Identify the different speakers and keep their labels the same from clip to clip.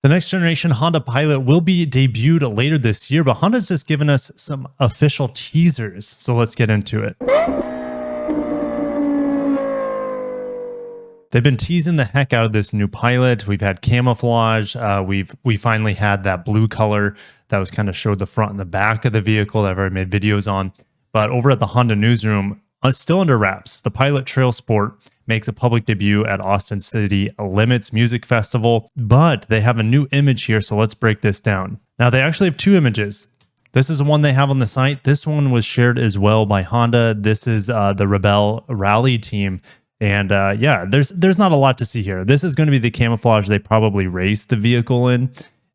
Speaker 1: The next generation Honda Pilot will be debuted later this year, but Honda's just given us some official teasers. So let's get into it. They've been teasing the heck out of this new Pilot. We've had camouflage. We finally had that blue color that was kind of showed the front and the back of the vehicle that I've already made videos on. But over at the Honda newsroom, still under wraps, the Pilot TrailSport makes a public debut at Austin City Limits Music Festival. But they have a new image here, so let's break this down. Now, they actually have two images. This is the one they have on the site. This one was shared as well by Honda. This is the Rebel Rally team. And yeah, there's not a lot to see here. This is going to be the camouflage they probably raced the vehicle in.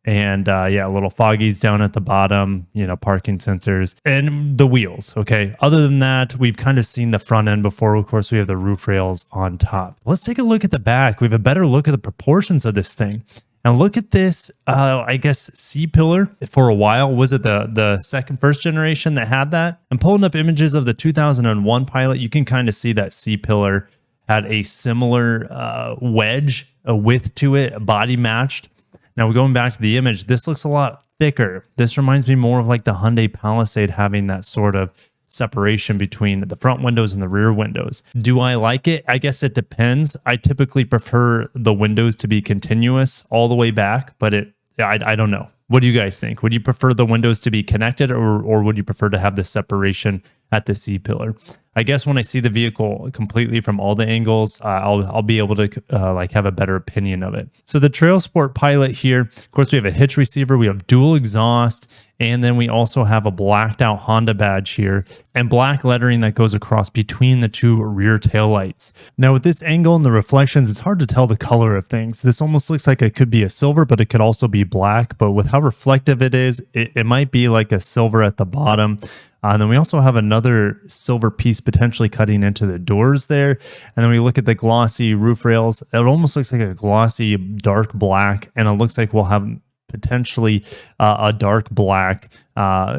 Speaker 1: And yeah, little foggies down at the bottom, you know, parking sensors and the wheels. Okay. Other than that, we've kind of seen the front end before. Of course, we have the roof rails on top. Let's take a look at the back. We have a better look at the proportions of this thing. And look at this, I guess, C-pillar. For a while, was it the first generation that had that? And pulling up images of the 2001 Pilot, you can kind of see that C-pillar had a similar wedge, a width to it, body matched. Now, going back to the image, this looks a lot thicker. This reminds me more of like the Hyundai Palisade having that sort of separation between the front windows and the rear windows. Do I like it? I guess it depends. I typically prefer the windows to be continuous all the way back, but I don't know. What do you guys think? Would you prefer the windows to be connected or would you prefer to have the separation at the C-pillar? I guess when I see the vehicle completely from all the angles, I'll be able to like have a better opinion of it. So the TrailSport Pilot here, of course, we have a hitch receiver, we have dual exhaust, and then we also have a blacked out Honda badge here and black lettering that goes across between the two rear taillights. Now with this angle and the reflections, it's hard to tell the color of things. This almost looks like it could be a silver, but it could also be black. But with how reflective it is, it might be like a silver at the bottom. And then we also have another silver piece potentially cutting into the doors there. And then we look at the glossy roof rails. It almost looks like a glossy dark black. And it looks like we'll have potentially a dark black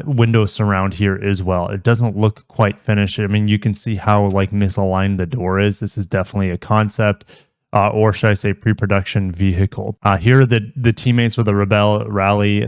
Speaker 1: window surround here as well. It doesn't look quite finished. I mean, you can see how like misaligned the door is. This is definitely a concept. Or should I say pre-production vehicle. Here are the teammates for the Rebel Rally,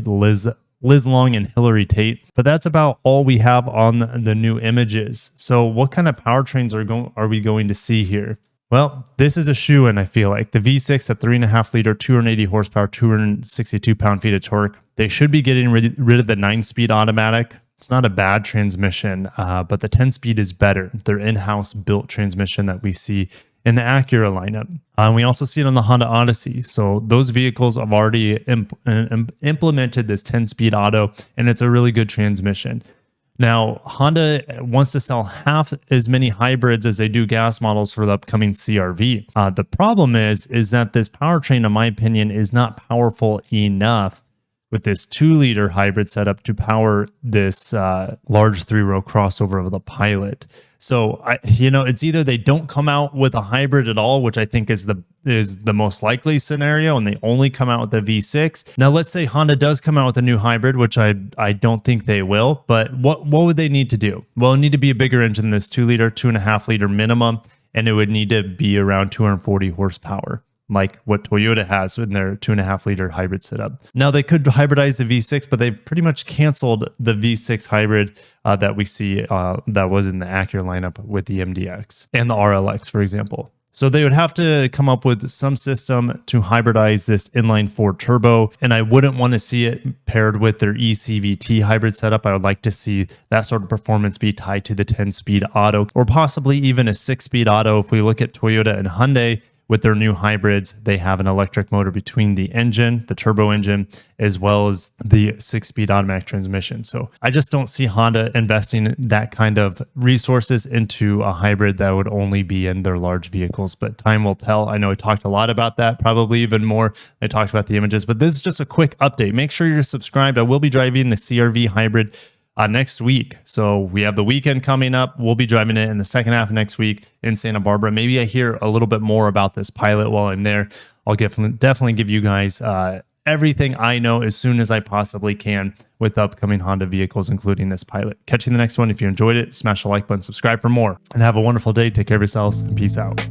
Speaker 1: Liz Long and Hillary Tate, but that's about all we have on the new images. So what kind of powertrains are we going to see here? Well, this is a shoe-in, I feel like. The V6 at 3.5 liter, 280 horsepower, 262 pound-feet of torque. They should be getting rid of the 9-speed automatic. It's not a bad transmission, but the 10-speed is better. Their in-house built transmission that we see in the Acura lineup. We also see it on the Honda Odyssey. So those vehicles have already implemented this 10-speed auto, and it's a really good transmission. Now, Honda wants to sell half as many hybrids as they do gas models for the upcoming CR-V. The problem is that this powertrain, in my opinion, is not powerful enough with this 2-liter hybrid setup to power this large 3-row crossover of the Pilot. So, it's either they don't come out with a hybrid at all, which I think is the most likely scenario, and they only come out with the V6. Now, let's say Honda does come out with a new hybrid, which I don't think they will, but what would they need to do? Well, it would need to be a bigger engine than this 2-liter, 2.5-liter minimum, and it would need to be around 240 horsepower. Like what Toyota has in their 2.5-liter hybrid setup. Now, they could hybridize the V6, but they've pretty much canceled the V6 hybrid that we see that was in the Acura lineup with the MDX and the RLX, for example. So they would have to come up with some system to hybridize this inline-4 turbo, and I wouldn't want to see it paired with their eCVT hybrid setup. I would like to see that sort of performance be tied to the 10-speed auto, or possibly even a 6-speed auto. If we look at Toyota and Hyundai, with their new hybrids, they have an electric motor between the engine, the turbo engine, as well as the 6-speed automatic transmission. So I just don't see Honda investing that kind of resources into a hybrid that would only be in their large vehicles, but time will tell. I know I talked a lot about that, probably even more. I talked about the images, but this is just a quick update. Make sure you're subscribed. I will be driving the CR-V hybrid next week. So we have the weekend coming up. We'll be driving it in the second half of next week in Santa Barbara. Maybe I hear a little bit more about this Pilot while I'm there. I'll definitely give you guys everything I know as soon as I possibly can with the upcoming Honda vehicles, including this Pilot. Catch you in the next one. If you enjoyed it, smash the like button, subscribe for more, and have a wonderful day. Take care of yourselves, and peace out.